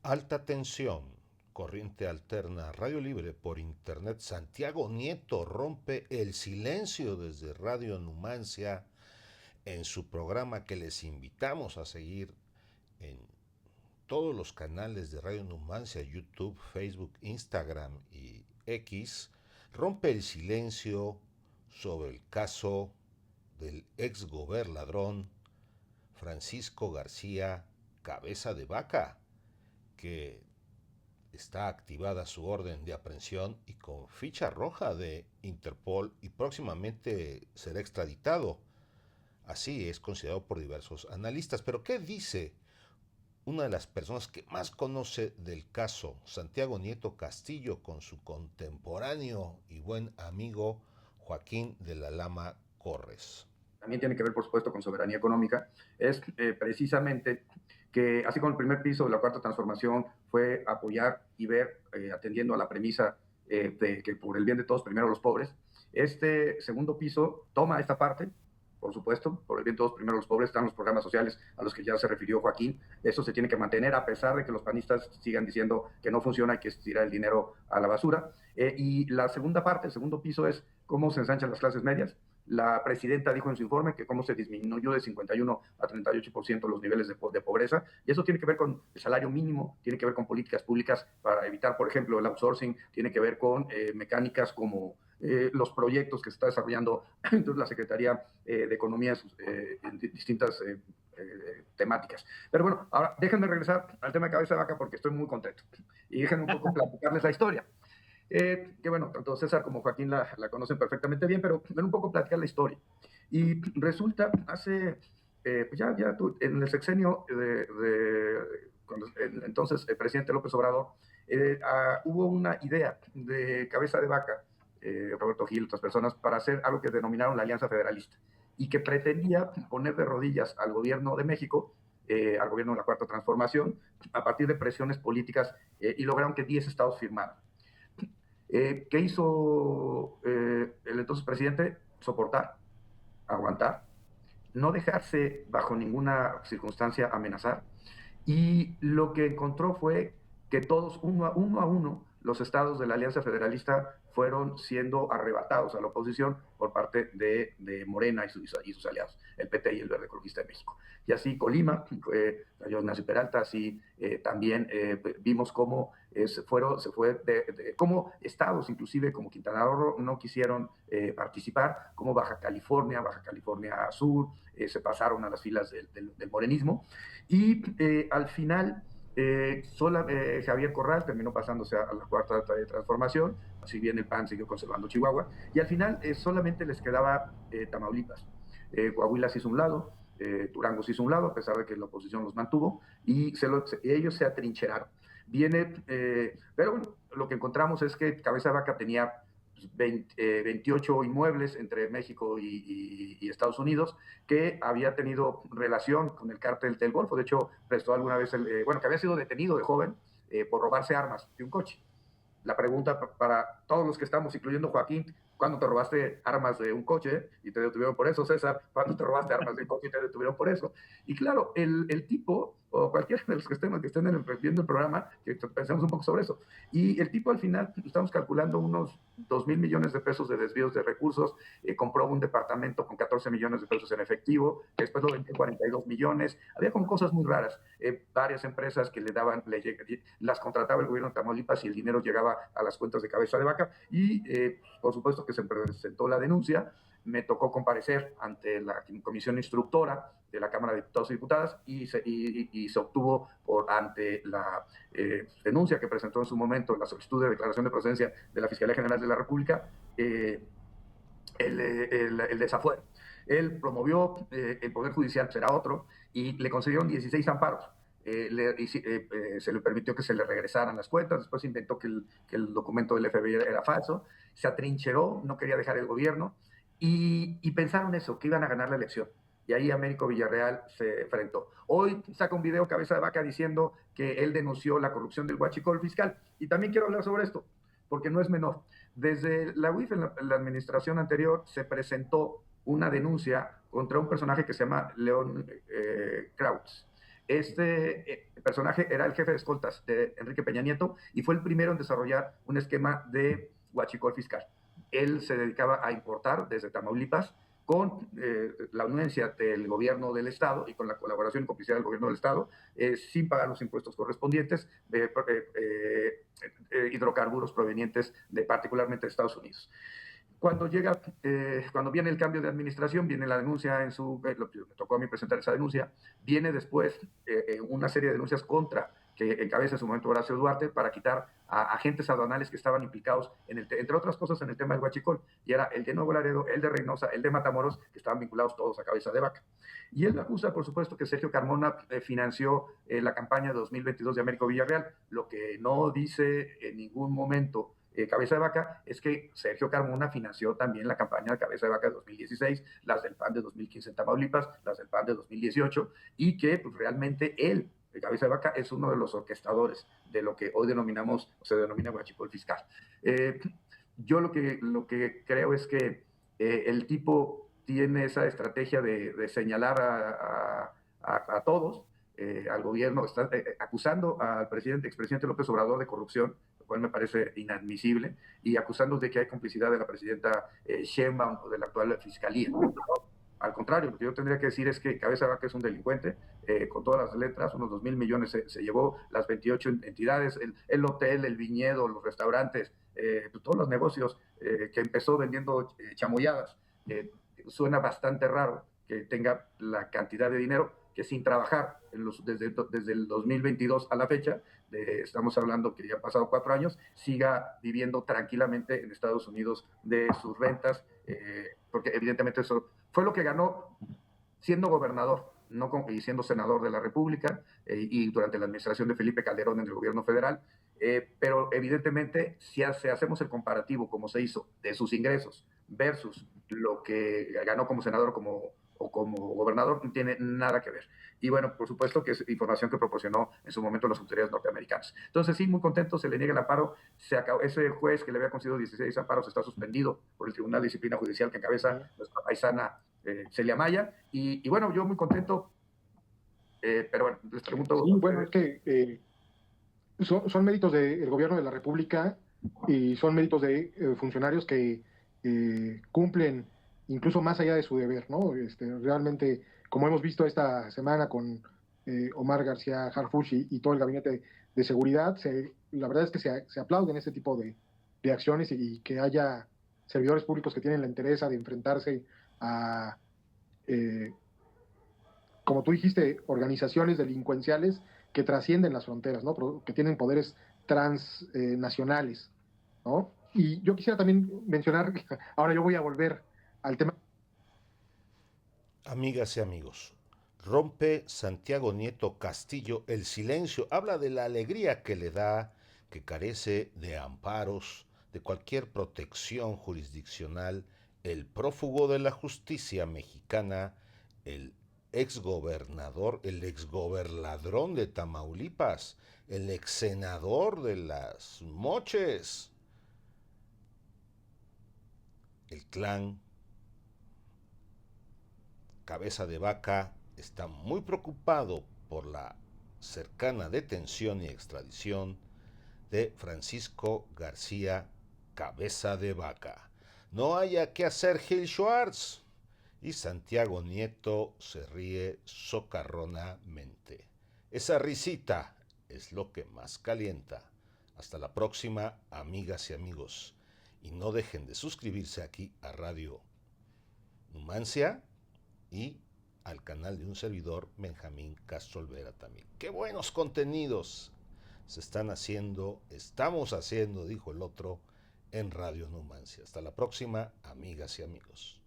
Alta tensión, corriente alterna, radio libre por internet. Santiago Nieto rompe el silencio desde Radio Numancia en su programa que les invitamos a seguir en todos los canales de Radio Numancia, YouTube, Facebook, Instagram y X. Rompe el silencio sobre el caso del ex gobernador Francisco García Cabeza de Vaca, que está activada su orden de aprehensión y con ficha roja de Interpol y próximamente será extraditado. Así es considerado por diversos analistas. Pero ¿qué dice una de las personas que más conoce del caso, Santiago Nieto Castillo, con su contemporáneo y buen amigo Joaquín de la Lama Corres? También tiene que ver, por supuesto, con soberanía económica, es precisamente que, así como el primer piso de la Cuarta Transformación fue apoyar y ver, atendiendo a la premisa de que por el bien de todos, primero los pobres, este segundo piso toma esta parte, por supuesto, por el bien de todos, primero los pobres, están los programas sociales a los que ya se refirió Joaquín, eso se tiene que mantener a pesar de que los panistas sigan diciendo que no funciona y que es tirar el dinero a la basura. Y la segunda parte, el segundo piso, es cómo se ensanchan las clases medias. La presidenta dijo en su informe que cómo se disminuyó de 51 a 38% los niveles de pobreza, y eso tiene que ver con el salario mínimo, tiene que ver con políticas públicas para evitar, por ejemplo, el outsourcing, tiene que ver con mecánicas como los proyectos que se está desarrollando dentro de la Secretaría de Economía en distintas temáticas. Pero bueno, ahora déjenme regresar al tema de Cabeza de Vaca porque estoy muy contento, y déjenme un poco platicarles la historia. Que bueno, tanto César como Joaquín la conocen perfectamente bien, pero ven un poco platicar la historia. Y resulta, hace, pues en el sexenio cuando entonces el presidente López Obrador, hubo una idea de Cabeza de Vaca, Roberto Gil y otras personas, para hacer algo que denominaron la Alianza Federalista, y que pretendía poner de rodillas al gobierno de México, al gobierno de la Cuarta Transformación, a partir de presiones políticas, y lograron que 10 estados firmaran. ¿Qué hizo el entonces presidente? Soportar, aguantar, no dejarse bajo ninguna circunstancia amenazar. Y lo que encontró fue que todos, uno a uno, los estados de la Alianza Federalista fueron siendo arrebatados a la oposición por parte de Morena y sus aliados, el PT y el Verde Ecologista de México. Y así Colima, cayó Ignacio Peralta, así también vimos cómo se fue cómo estados, inclusive como Quintana Roo, no quisieron participar, como Baja California Sur, se pasaron a las filas del morenismo, y al final Javier Corral terminó pasándose a la Cuarta Transformación, si bien el PAN siguió conservando Chihuahua, y al final solamente les quedaba Tamaulipas. Coahuila se hizo un lado, Durango se hizo un lado, a pesar de que la oposición los mantuvo, y ellos se atrincheraron. Pero bueno, lo que encontramos es que Cabeza de Vaca tenía 28 inmuebles entre México y Estados Unidos, que había tenido relación con el cártel del Golfo. De hecho, prestó alguna vez, que había sido detenido de joven por robarse armas de un coche. La pregunta para todos los que estamos, incluyendo Joaquín: ¿cuándo te robaste armas de un coche y te detuvieron por eso? César, ¿cuándo te robaste armas de un coche y te detuvieron por eso? Y claro, el tipo, o cualquiera de los que estén viendo el programa, que pensemos un poco sobre eso, y el tipo al final, estamos calculando unos 2,000 millones de pesos de desvíos de recursos, compró un departamento con 14 millones de pesos en efectivo, que después lo vendió en 42 millones, había como cosas muy raras, varias empresas que las contrataba el gobierno de Tamaulipas y el dinero llegaba a las cuentas de Cabeza de Vaca, y por supuesto que se presentó la denuncia. Me tocó comparecer ante la comisión instructora de la Cámara de Diputados y Diputadas, y se obtuvo ante la denuncia que presentó en su momento, la solicitud de declaración de procedencia de la Fiscalía General de la República, el desafuero. Él promovió, el Poder Judicial será otro, y le concedieron 16 amparos. Se le permitió que se le regresaran las cuentas, después inventó que el documento del FBI era falso, se atrincheró, no quería dejar el gobierno, y pensaron eso, que iban a ganar la elección. Y ahí Américo Villarreal se enfrentó. Hoy saca un video Cabeza de Vaca diciendo que él denunció la corrupción del huachicol fiscal. Y también quiero hablar sobre esto, porque no es menor. Desde la UIF, en la administración anterior, se presentó una denuncia contra un personaje que se llama León Krautz, Este personaje era el jefe de escoltas de Enrique Peña Nieto y fue el primero en desarrollar un esquema de huachicol fiscal. Él se dedicaba a importar desde Tamaulipas con la anuencia del gobierno del Estado y con la colaboración y complicidad del gobierno del Estado, sin pagar los impuestos correspondientes, hidrocarburos provenientes de particularmente de Estados Unidos. Cuando viene el cambio de administración, viene la denuncia me tocó a mí presentar esa denuncia, viene después una serie de denuncias contra que encabeza en su momento Horacio Duarte para quitar a agentes aduanales que estaban implicados, entre otras cosas, en el tema del huachicol, y era el de Nuevo Laredo, el de Reynosa, el de Matamoros, que estaban vinculados todos a Cabeza de Vaca. Y él acusa, por supuesto, que Sergio Carmona financió la campaña de 2022 de Américo Villarreal. Lo que no dice en ningún momento Cabeza de Vaca es que Sergio Carmona financió también la campaña de Cabeza de Vaca de 2016, las del PAN de 2015 en Tamaulipas, las del PAN de 2018, y que pues, realmente él, Cabeza de Vaca, es uno de los orquestadores de lo que hoy se denomina huachicol fiscal. Yo lo que creo es que el tipo tiene esa estrategia de señalar a todos, al gobierno, está acusando al expresidente López Obrador de corrupción, lo cual me parece inadmisible, y acusando de que hay complicidad de la presidenta Sheinbaum o de la actual fiscalía. Al contrario, lo que yo tendría que decir es que Cabeza de Vaca es un delincuente, con todas las letras, unos 2,000 millones se llevó, las 28 entidades, el hotel, el viñedo, los restaurantes, todos los negocios que empezó vendiendo chamoyadas. Suena bastante raro que tenga la cantidad de dinero que sin trabajar desde el 2022 a la fecha, estamos hablando que ya han pasado 4 años, siga viviendo tranquilamente en Estados Unidos de sus rentas, porque evidentemente eso fue lo que ganó siendo gobernador, no y siendo senador de la República, y durante la administración de Felipe Calderón en el gobierno federal. Pero evidentemente, si hacemos el comparativo como se hizo de sus ingresos versus lo que ganó como senador o como gobernador, no tiene nada que ver. Y bueno, por supuesto que es información que proporcionó en su momento las autoridades norteamericanas. Entonces, sí, muy contento, se le niega el amparo, ese juez que le había concedido 16 amparos está suspendido por el Tribunal de Disciplina Judicial que encabeza nuestra paisana Celia Maya, y bueno, yo muy contento, pero bueno, les pregunto... Sí, bueno, es que son méritos del gobierno de la República y son méritos de funcionarios que cumplen incluso más allá de su deber, ¿no? Realmente, como hemos visto esta semana con Omar García Harfuch y todo el gabinete de seguridad, la verdad es que se aplauden este tipo de acciones y que haya servidores públicos que tienen la interés de enfrentarse a, como tú dijiste, organizaciones delincuenciales que trascienden las fronteras, ¿no? Que tienen poderes transnacionales, ¿no? Y yo quisiera también mencionar, ahora yo voy a volver al tema. Amigas y amigos, rompe Santiago Nieto Castillo el silencio, habla de la alegría que le da, que carece de amparos, de cualquier protección jurisdiccional, el prófugo de la justicia mexicana, el exgobernador, el exgoberladrón de Tamaulipas, el exsenador de las Moches, el clan Cabeza de Vaca está muy preocupado por la cercana detención y extradición de Francisco García Cabeza de Vaca. No haya que hacer Gil Schwartz. Y Santiago Nieto se ríe socarronamente. Esa risita es lo que más calienta. Hasta la próxima, amigas y amigos. Y no dejen de suscribirse aquí a Radio Numancia y al canal de un servidor, Benjamín Castro Olvera también. ¡Qué buenos contenidos se están haciendo, estamos haciendo, dijo el otro, en Radio Numancia! Hasta la próxima, amigas y amigos.